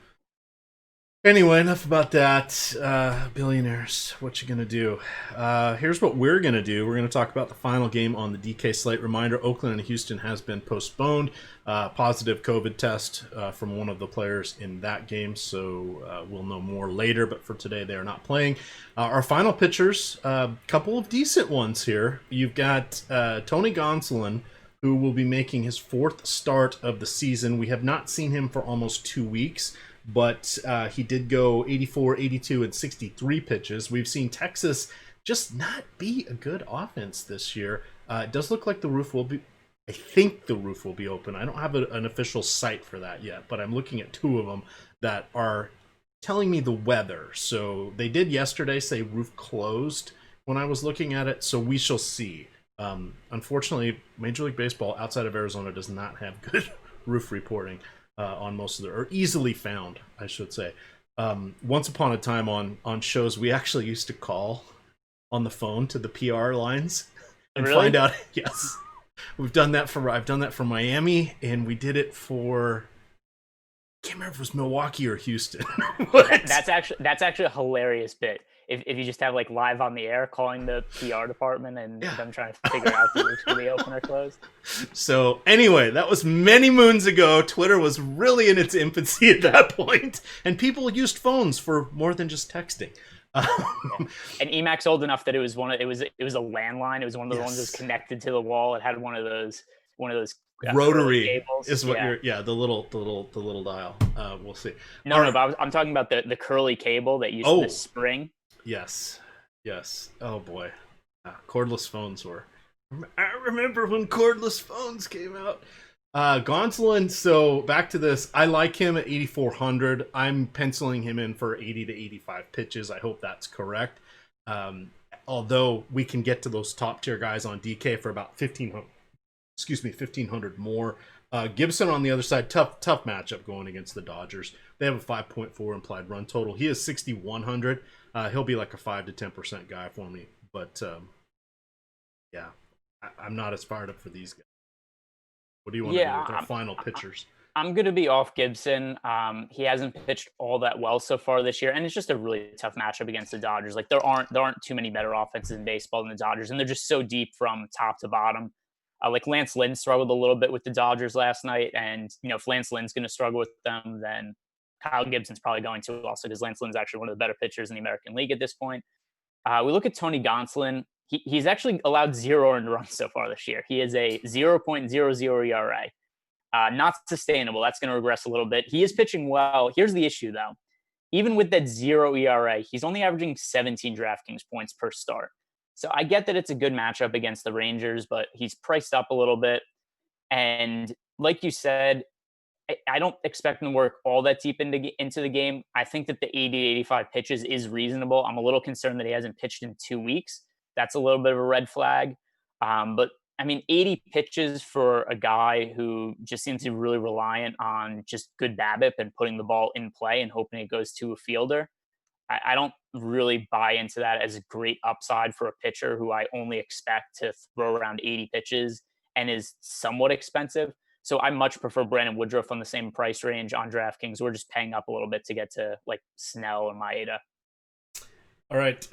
anyway, enough about that. Billionaires, what you gonna do? Here's what we're gonna do. We're gonna talk about the final game on the DK slate. Reminder: Oakland and Houston has been postponed. Positive COVID test from one of the players in that game, so we'll know more later. But for today, they are not playing. Our final pitchers, a couple of decent ones here. You've got Tony Gonsolin, who will be making his 4th start of the season. We have not seen him for almost 2 weeks. But he did go 84, 82, and 63 pitches. We've seen Texas just not be a good offense this year. It does look like the roof will be... I think the roof will be open. I don't have an official site for that yet, but I'm looking at 2 of them that are telling me the weather. So they did yesterday say roof closed when I was looking at it, so we shall see. Unfortunately, Major League Baseball outside of Arizona does not have good roof reporting. On most of or easily found, I should say. Once upon a time on shows, we actually used to call on the phone to the PR lines and find out. Yes, I've done that for Miami, and we did it for, I can't remember if it was Milwaukee or Houston. That's actually a hilarious bit. If you just have like live on the air calling the PR department and them trying to figure out if it's going to be open or closed. So anyway, that was many moons ago. Twitter was really in its infancy at that point, and people used phones for more than just texting. And Emac's old enough that it was a landline. It was one of the ones that was connected to the wall. It had one of those rotary cables. Is what the little dial. We'll see. No, but I'm talking about the curly cable that used to spring. Yes. Oh boy, cordless phones were. I remember when cordless phones came out. Gonsolin. So back to this. I like him at 8,400. I'm penciling him in for 80 to 85 pitches. I hope that's correct. Although we can get to those top tier guys on DK for about 1,500 more. Gibson on the other side, tough matchup going against the Dodgers. They have a 5.4 implied run total. He is 6,100. He'll be like a 5 to 10% guy for me. But I'm not as fired up for these guys. What do you want to do with our final pitchers? I'm going to be off Gibson. He hasn't pitched all that well so far this year, and it's just a really tough matchup against the Dodgers. Like there aren't too many better offenses in baseball than the Dodgers, and they're just so deep from top to bottom. Like Lance Lynn struggled a little bit with the Dodgers last night, and if Lance Lynn's going to struggle with them, then Kyle Gibson's probably going to also, because Lance Lynn's actually one of the better pitchers in the American League at this point. We look at Tony Gonsolin. He's actually allowed 0 earned runs so far this year. He is a 0.00 ERA. Not sustainable. That's going to regress a little bit. He is pitching well. Here's the issue, though. Even with that 0 ERA, he's only averaging 17 DraftKings points per start. So I get that it's a good matchup against the Rangers, but he's priced up a little bit. And like you said, I don't expect him to work all that deep into the game. I think that the 80 to 85 pitches is reasonable. I'm a little concerned that he hasn't pitched in 2 weeks. That's a little bit of a red flag. But I mean, 80 pitches for a guy who just seems to be really reliant on just good BABIP and putting the ball in play and hoping it goes to a fielder. I don't really buy into that as a great upside for a pitcher who I only expect to throw around 80 pitches and is somewhat expensive. So I much prefer Brandon Woodruff on the same price range on DraftKings. We're just paying up a little bit to get to like Snell or Maeda. All right.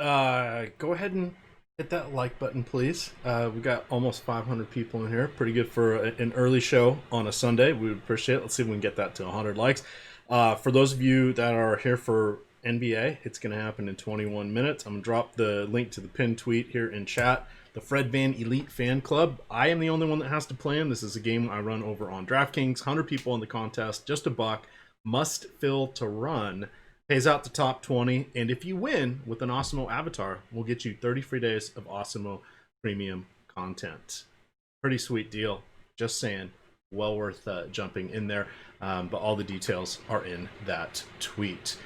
Go ahead and hit that like button, please. We've got almost 500 people in here. Pretty good for an early show on a Sunday. We would appreciate it. Let's see if we can get that to 100 likes. For those of you that are here for NBA, it's going to happen in 21 minutes. I'm going to drop the link to the pinned tweet here in chat. the Fred Van Elite Fan Club. I am the only one that has to play him. This is a game I run over on DraftKings. 100 people in the contest, just $1. Must fill to run. Pays out the top 20. And if you win with an Awesemo avatar, we'll get you 30 free days of Awesemo premium content. Pretty sweet deal. Just saying. Well worth jumping in there. But all the details are in that tweet.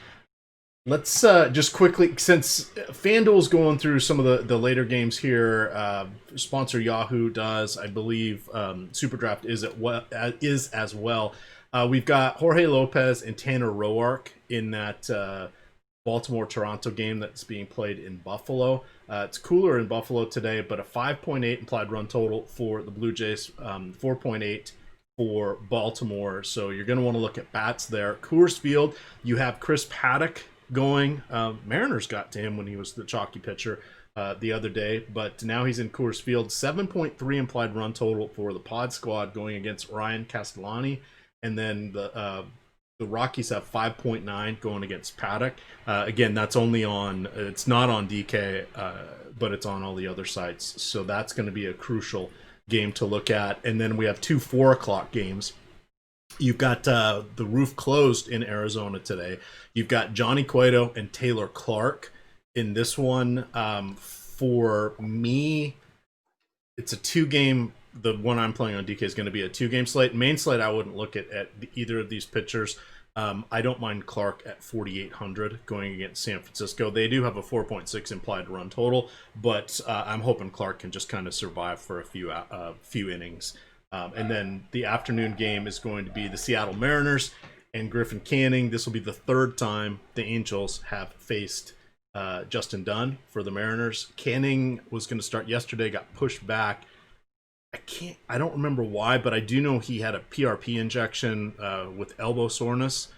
Let's just quickly, since FanDuel's going through some of the later games here, sponsor Yahoo does, I believe. SuperDraft is as well. We've got Jorge Lopez and Tanner Roark in that Baltimore-Toronto game that's being played in Buffalo. It's cooler in Buffalo today, but a 5.8 implied run total for the Blue Jays, 4.8 for Baltimore. So you're going to want to look at bats there. Coors Field, you have Chris Paddock going. Mariners got to him when he was the chalky pitcher the other day, but now he's in Coors Field. 7.3 implied run total for the Pod Squad going against Ryan Castellani, and then the Rockies have 5.9 going against Paddock. Again, that's only on, it's not on DK, but it's on all the other sites, so that's going to be a crucial game to look at. And then we have 2 4:00 games. You've got the roof closed in Arizona today. You've got Johnny Cueto and Taylor Clark in this one. For me, it's a 2-game. The one I'm playing on DK is going to be a 2-game slate. Main slate, I wouldn't look at either of these pitchers. I don't mind Clark at 4,800 going against San Francisco. They do have a 4.6 implied run total, but I'm hoping Clark can just kind of survive for a few innings. And then the afternoon game is going to be the Seattle Mariners and Griffin Canning. This will be the 3rd time the Angels have faced Justin Dunn for the Mariners. Canning was going to start yesterday, got pushed back. I don't remember why, but I do know he had a PRP injection with elbow soreness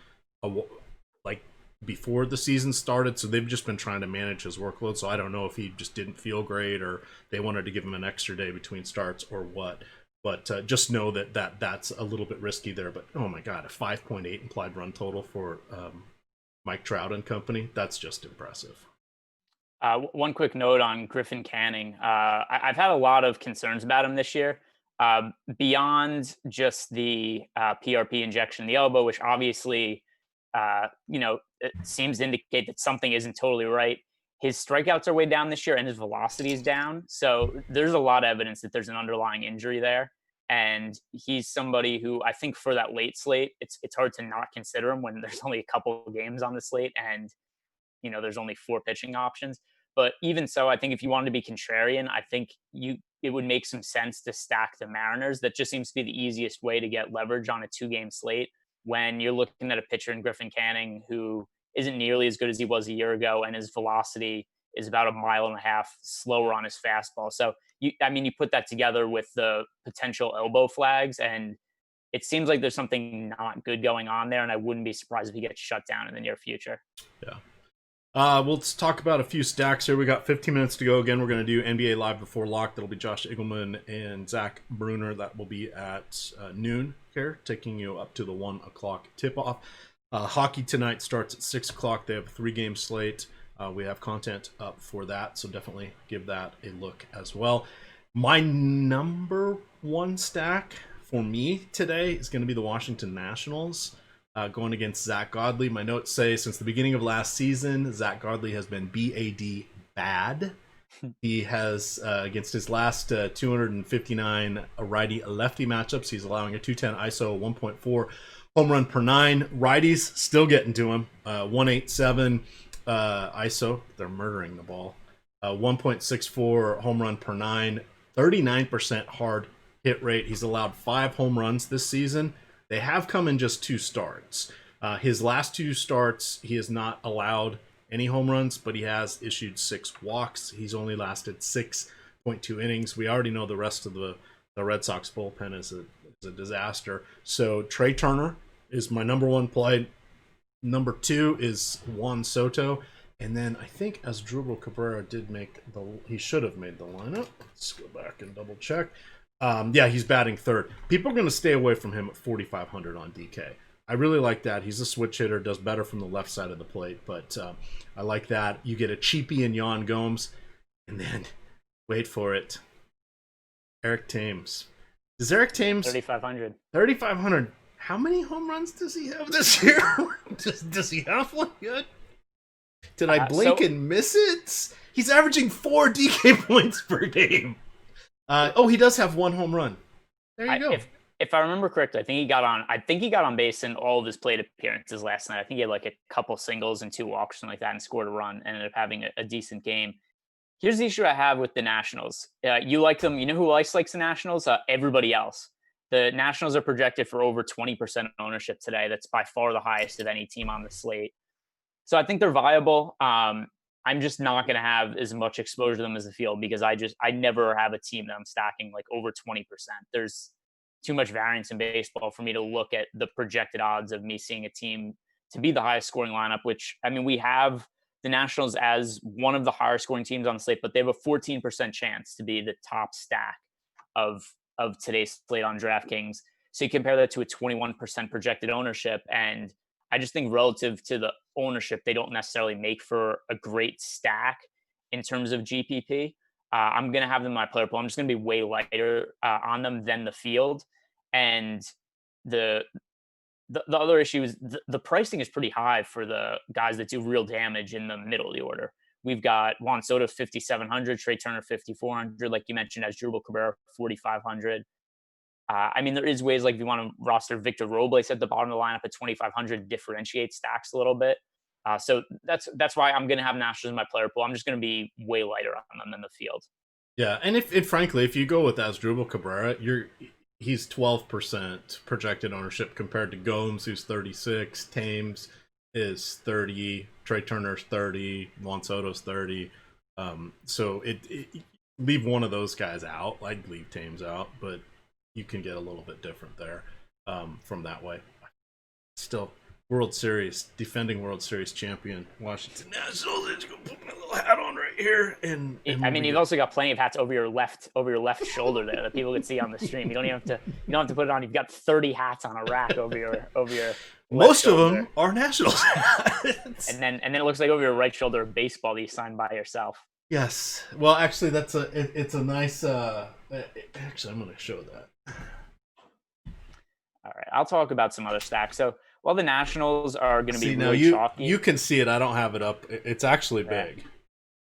like before the season started, so they've just been trying to manage his workload. So I don't know if he just didn't feel great or they wanted to give him an extra day between starts or what. But just know that's a little bit risky there. But oh my God, a 5.8 implied run total for Mike Trout and company. That's just impressive. One quick note on Griffin Canning. I've had a lot of concerns about him this year. Beyond just the PRP injection in the elbow, which obviously, it seems to indicate that something isn't totally right. His strikeouts are way down this year and his velocity is down. So there's a lot of evidence that there's an underlying injury there. And he's somebody who I think for that late slate, it's hard to not consider him when there's only a couple of games on the slate and, there's only 4 pitching options. But even so, I think if you wanted to be contrarian, I think it would make some sense to stack the Mariners. That just seems to be the easiest way to get leverage on a 2-game slate when you're looking at a pitcher in Griffin Canning who isn't nearly as good as he was a year ago, and his velocity is about 1.5 miles slower on his fastball. So, you put that together with the potential elbow flags, and it seems like there's something not good going on there, and I wouldn't be surprised if he gets shut down in the near future. Yeah. Let's talk about a few stacks here. We got 15 minutes to go. Again, we're going to do NBA Live Before Lock. That'll be Josh Eagleman and Zach Bruner. That will be at noon here, taking you up to the 1 o'clock tip-off. Hockey tonight starts at 6 o'clock. They have a 3-game slate. We have content up for that, so definitely give that a look as well. My number 1 stack for me today is going to be the Washington Nationals. Going against Zach Godley. My notes say since the beginning of last season, Zach Godley has been BAD bad. He has, against his last 259 righty-lefty matchups, he's allowing a 210 ISO, 1.4 home run per 9. Righties still getting to him. 187 ISO. They're murdering the ball. 1.64 home run per 9. 39% hard hit rate. He's allowed 5 home runs this season. They have come in just 2 starts. His last 2 starts, he has not allowed any home runs, but he has issued 6 walks. He's only lasted 6.2 innings. We already know the rest of the Red Sox bullpen is a disaster. So Trey Turner is my number 1 play. Number 2 is Juan Soto. And then I think Asdrubal Cabrera he should have made the lineup. Let's go back and double check. Yeah, he's batting 3rd. People are going to stay away from him at 4,500 on DK. I really like that. He's a switch hitter, does better from the left side of the plate, but I like that. You get a cheapie in Yan Gomes, and then Wait for it. Eric Thames. Does Eric Thames 3,500. 3,500? How many home runs does he have this year? does he have one yet? Did I blink and miss it? He's averaging 4 DK points per game. He does have 1 home run. There you go. If I remember correctly, I think he got on base in all of his plate appearances last night. I think he had like a couple singles and 2 walks, something like that, and scored a run. Ended up having a decent game. Here's the issue I have with the Nationals. You like them. You know who else likes the Nationals? Everybody else. The Nationals are projected for over 20% ownership today. That's by far the highest of any team on the slate. So I think they're viable. I'm just not going to have as much exposure to them as the field because I never have a team that I'm stacking like over 20%. There's too much variance in baseball for me to look at the projected odds of me seeing a team to be the highest scoring lineup, which, I mean, we have the Nationals as one of the higher scoring teams on the slate, but they have a 14% chance to be the top stack of today's slate on DraftKings. So you compare that to a 21% projected ownership. And I just think relative to the ownership, they don't necessarily make for a great stack in terms of GPP. I'm going to have them in my player pool. I'm just going to be way lighter on them than the field. And the other issue is the pricing is pretty high for the guys that do real damage in the middle of the order. We've got Juan Soto 5,700, Trey Turner 5,400, like you mentioned, as Asdrubal Cabrera 4,500. I mean, there is ways like if you want to roster Victor Robles at the bottom of the lineup at 2,500, differentiate stacks a little bit. So that's why I'm going to have Nationals in my player pool. I'm just going to be way lighter on them than the field. Yeah, and if frankly, if you go with Asdrubal Cabrera, he's 12% projected ownership compared to Gomes, who's 36, Thames is 30, Trey Turner's 30, Juan Soto's 30. So it leave one of those guys out. I'd leave Thames out, but you can get a little bit different there from that way. Still, World Series, defending World Series champion, Washington Nationals. Let's go put my little hat on right here. And I mean, you've also got plenty of hats over your left shoulder there that people can see on the stream. You don't have to put it on. You've got 30 hats on a rack over your most shoulder. Of them are Nationals hats. And then it looks like over your right shoulder, a baseball that you signed by yourself. Yes. Well, actually, it's a nice. Actually, I'm going to show that. All right, I'll talk about some other stacks. So, while the Nationals are going to be really chalky, you can see it. I don't have it up. It's actually big.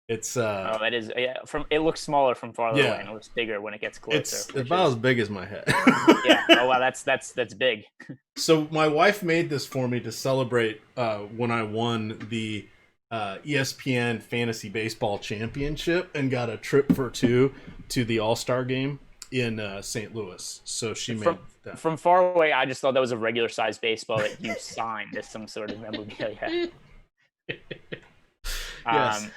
It's it is. Yeah, it looks smaller from farther away, and it looks bigger when it gets closer. It's about as big as my head. Yeah. Oh wow, that's big. So my wife made this for me to celebrate when I won the ESPN Fantasy Baseball Championship and got a trip for 2 to the All-Star game in St. Louis. So she made that. From far away, I just thought that was a regular size baseball that you signed as some sort of memorabilia. Yes.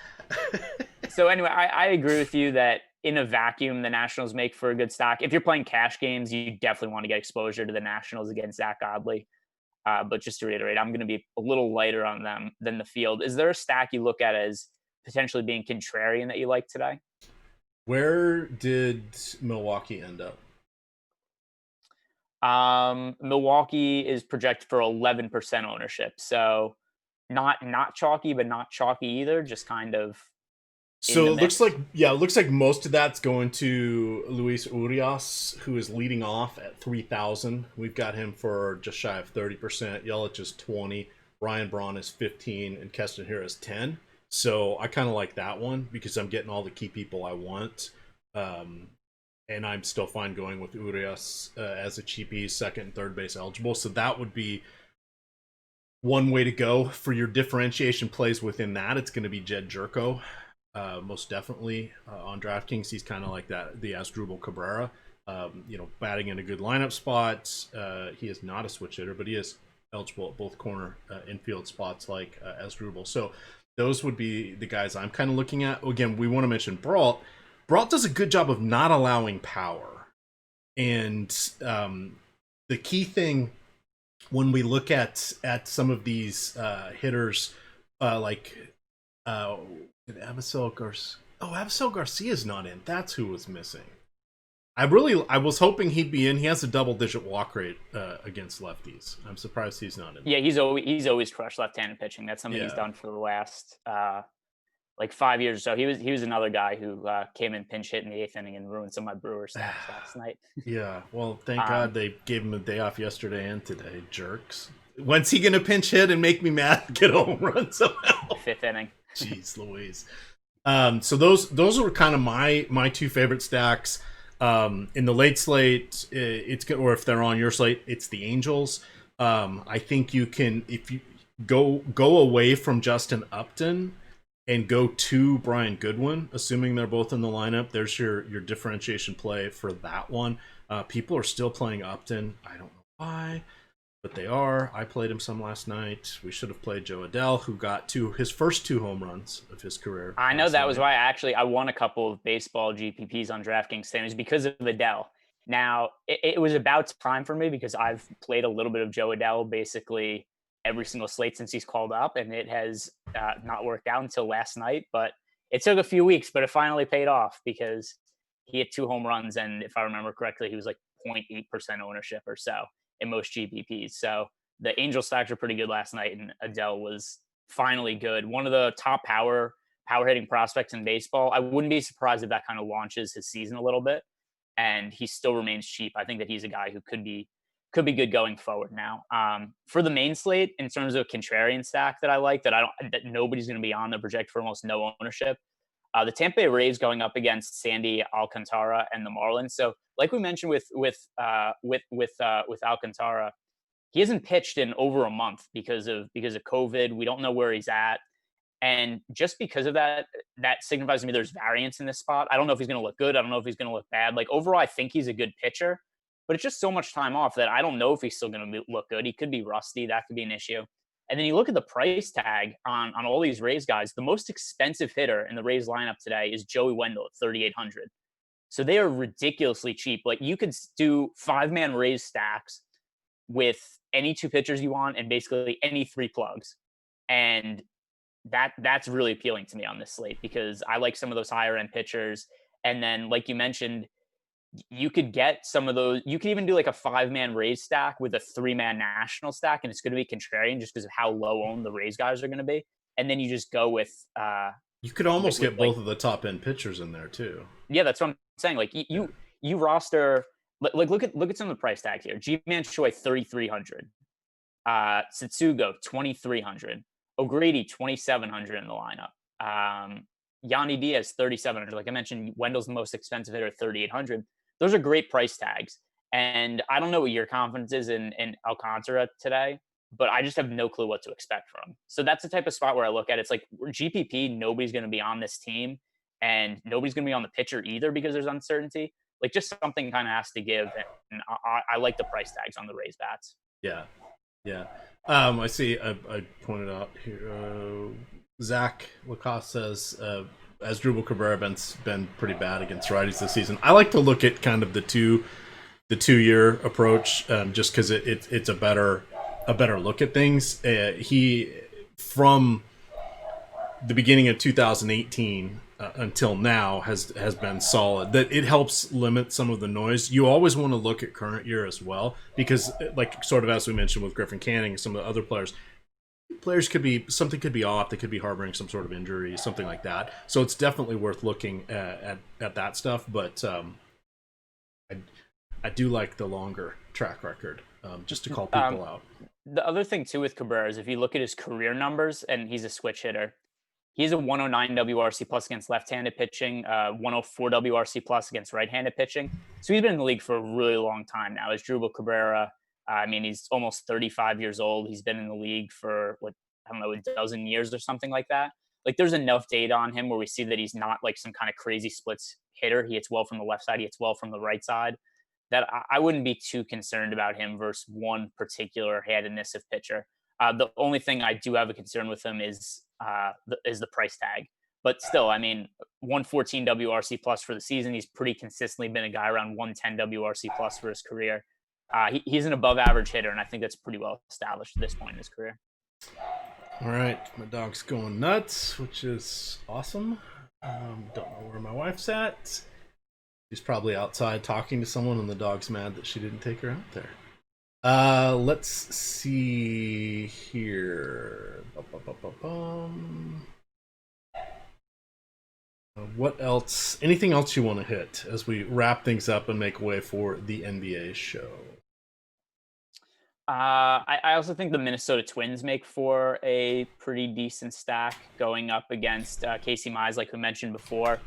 So anyway, I agree with you that in a vacuum, the Nationals make for a good stack. If you're playing cash games, you definitely want to get exposure to the Nationals against Zach Godley. But just to reiterate, I'm going to be a little lighter on them than the field. Is there a stack you look at as potentially being contrarian that you like today? Where did Milwaukee end up? Milwaukee is projected for 11% ownership. So not chalky, but not chalky either. Just kind of. So it looks like most of that's going to Luis Urias, who is leading off at 3,000. We've got him for just shy of 30%. Yelich is 20. Ryan Braun is 15, and Keston here is 10. So I kind of like that one because I'm getting all the key people I want. And I'm still fine going with Urias as a cheapie, second and third base eligible. So that would be one way to go for your differentiation plays within that. It's going to be Jed Jerko, most definitely on DraftKings. He's kind of like that, the Asdrubal Cabrera, batting in a good lineup spot. He is not a switch hitter, but he is eligible at both corner infield spots like Asdrubal. So those would be the guys I'm kind of looking at. Again, we want to mention Brault. Brault does a good job of not allowing power. And the key thing when we look at some of these hitters like Avisel Garcia. Oh, Avisel Garcia's not in. That's who was missing. I was hoping he'd be in. He has a double-digit walk rate against lefties. I'm surprised he's not in. Yeah, he's always crushed left-handed pitching. That's something he's done for the last like 5 years or so. He was another guy who came in pinch hit in the 8th inning and ruined some of my Brewer stacks last night. Yeah, well, thank God they gave him a day off yesterday and today, jerks. When's he gonna pinch hit and make me mad and get a home run somehow? 5th inning. Jeez Louise. So those were kind of my two favorite stacks. In the late slate, it's good, or if they're on your slate, it's the Angels. I think you can, if you go away from Justin Upton and go to Brian Goodwin, assuming they're both in the lineup. There's your differentiation play for that one. People are still playing Upton. I don't know why, but they are. I played him some last night. We should have played Joe Adell, who got his first 2 home runs of his career. I know that was why I won a couple of baseball GPPs on DraftKings today. It was because of Adell. Now, it was about time for me because I've played a little bit of Joe Adell basically every single slate since he's called up, and it has not worked out until last night. But it took a few weeks, but it finally paid off because he hit 2 home runs, and if I remember correctly, he was like 0.8% ownership or so in most GPPs. So the Angel stacks are pretty good last night, and Adell was finally good. One of the top power hitting prospects in baseball. I wouldn't be surprised if that kind of launches his season a little bit, and he still remains cheap. I think that he's a guy who could be good going forward now. For the main slate, in terms of contrarian stack that I like, that nobody's going to be on, the project for almost no ownership. The Tampa Bay Rays going up against Sandy Alcantara and the Marlins. So, like we mentioned with Alcantara, he hasn't pitched in over a month because of COVID. We don't know where he's at, and just because of that signifies to me there's variance in this spot. I don't know if he's going to look good. I don't know if he's going to look bad. Like overall, I think he's a good pitcher, but it's just so much time off that I don't know if he's still going to look good. He could be rusty. That could be an issue. And then you look at the price tag on all these Rays guys. The most expensive hitter in the Rays lineup today is Joey Wendell at 3,800. So they are ridiculously cheap. Like you could do 5-man Rays stacks with any 2 pitchers you want and basically any 3 plugs. And that's really appealing to me on this slate because I like some of those higher end pitchers. And then, like you mentioned, you could get some of those. You could even do like a 5-man Rays stack with a 3-man National stack, and it's going to be contrarian just because of how low owned the Rays guys are going to be. And then you just go with. You could almost get both of the top end pitchers in there too. Yeah, that's what I'm saying. Like you roster. Like look at some of the price tags here. G-Man Choi 3,300, Satsugo 2,300, O'Grady 2,700 in the lineup. Yanni Diaz 3,700. Like I mentioned, Wendell's the most expensive hitter at 3,800. Those are great price tags. And I don't know what your confidence is in Alcantara today, but I just have no clue what to expect from him. So that's the type of spot where I look at it. It's like GPP, nobody's going to be on this team, and nobody's going to be on the pitcher either because there's uncertainty. Like just something kind of has to give. And I like the price tags on the Rays bats. Yeah. I see. I pointed out here. Zach Lacoste says, as Drupal Cabrera been pretty bad against righties this season. I like to look at kind of the 2-year approach, just because it's a better look at things. He from the beginning of 2018 until now has been solid. That it helps limit some of the noise. You always want to look at current year as well, because like sort of as we mentioned with Griffin Canning and some of the other players could be off. They could be harboring some sort of injury, something like that. So it's definitely worth looking at that stuff. But I do like the longer track record, just to call people out. The other thing too with Cabrera is if you look at his career numbers, and he's a switch hitter. He's a 109 WRC plus against left-handed pitching, 104 WRC plus against right-handed pitching. So he's been in the league for a really long time now. As Drupal Cabrera, I mean, he's almost 35 years old. He's been in the league for, like, I don't know, a dozen years or something like that. Like, there's enough data on him where we see that he's not like some kind of crazy splits hitter. He hits well from the left side. He hits well from the right side. That I wouldn't be too concerned about him versus one particular hand-emissive pitcher. The only thing I do have a concern with him is the price tag. But still, I mean, 114 WRC plus for the season. He's pretty consistently been a guy around 110 WRC plus for his career. He's an above average hitter, and I think that's pretty well established at this point in his career. All right, my dog's going nuts, which is awesome. Don't know where my wife's at. She's probably outside talking to someone, and the dog's mad that she didn't take her out there. Let's see here. What else? Anything else you want to hit as we wrap things up and make way for the NBA show? I also think the Minnesota Twins make for a pretty decent stack going up against Casey Mize, like we mentioned before.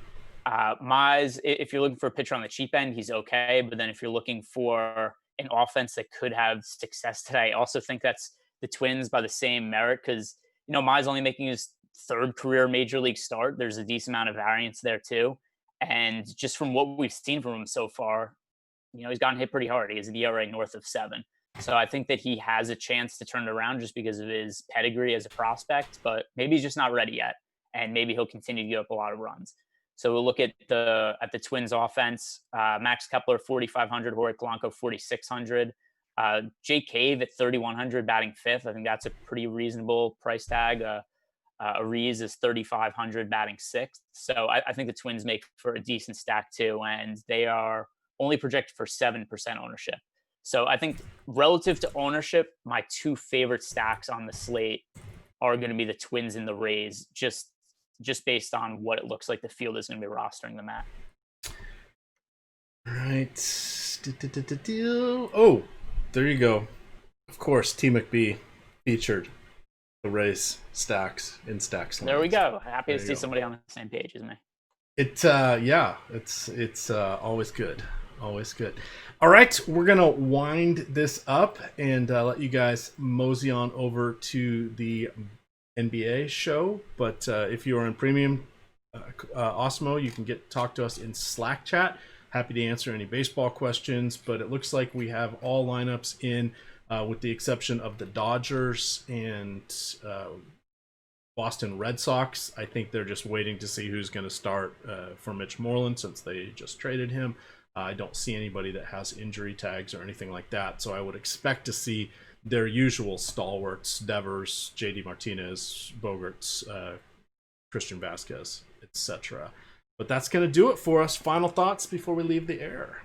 Mize, if you're looking for a pitcher on the cheap end, he's okay. But then if you're looking for an offense that could have success today, I also think that's the Twins by the same merit because, Mize only making his third career major league start. There's a decent amount of variance there too. And just from what we've seen from him so far, he's gotten hit pretty hard. He has an ERA north of 7. So I think that he has a chance to turn it around just because of his pedigree as a prospect, but maybe he's just not ready yet. And maybe he'll continue to give up a lot of runs. So we'll look at the Twins offense. Max Kepler, 4,500. Jorge Polanco, 4,600. Jake Cave at 3,100 batting fifth. I think that's a pretty reasonable price tag. Ariz is 3,500 batting sixth. So I think the Twins make for a decent stack too. And they are only projected for 7% ownership. So I think relative to ownership, my two favorite stacks on the slate are going to be the Twins and the Rays, just based on what it looks like the field is going to be rostering them at. All right. Oh, there you go. Of course, T. McBee featured the Rays stacks in stacks. There we go. Happy to see somebody on the same page as me. It's always good. Always good. All right, we're going to wind this up and let you guys mosey on over to the NBA show. But if you are in premium Awesemo, you can talk to us in Slack chat. Happy to answer any baseball questions. But it looks like we have all lineups in with the exception of the Dodgers and Boston Red Sox. I think they're just waiting to see who's going to start for Mitch Moreland since they just traded him. I don't see anybody that has injury tags or anything like that. So I would expect to see their usual stalwarts, Devers, JD Martinez, Bogarts, Christian Vasquez, etc. But that's going to do it for us. Final thoughts before we leave the air?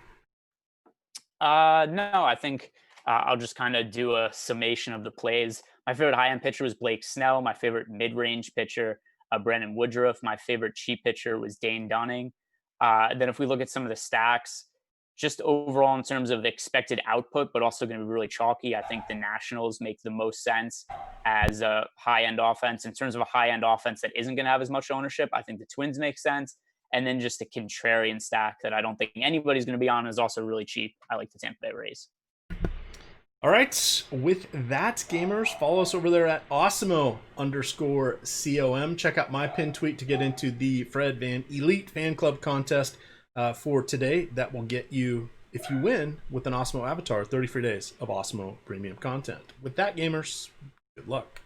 No, I think I'll just kind of do a summation of the plays. My favorite high-end pitcher was Blake Snell. My favorite mid-range pitcher, Brandon Woodruff. My favorite cheap pitcher was Dane Dunning. Then if we look at some of the stacks, just overall in terms of expected output, but also going to be really chalky, I think the Nationals make the most sense as a high-end offense. In terms of a high-end offense that isn't going to have as much ownership, I think the Twins make sense. And then just a contrarian stack that I don't think anybody's going to be on is also really cheap. I like the Tampa Bay Rays. All right, with that, gamers, follow us over there at Awesemo_COM. Check out my pinned tweet to get into the Fred Van Elite Fan Club contest for today. That will get you, if you win with an Awesemo avatar, 30 free days of Awesemo premium content. With that, gamers, good luck.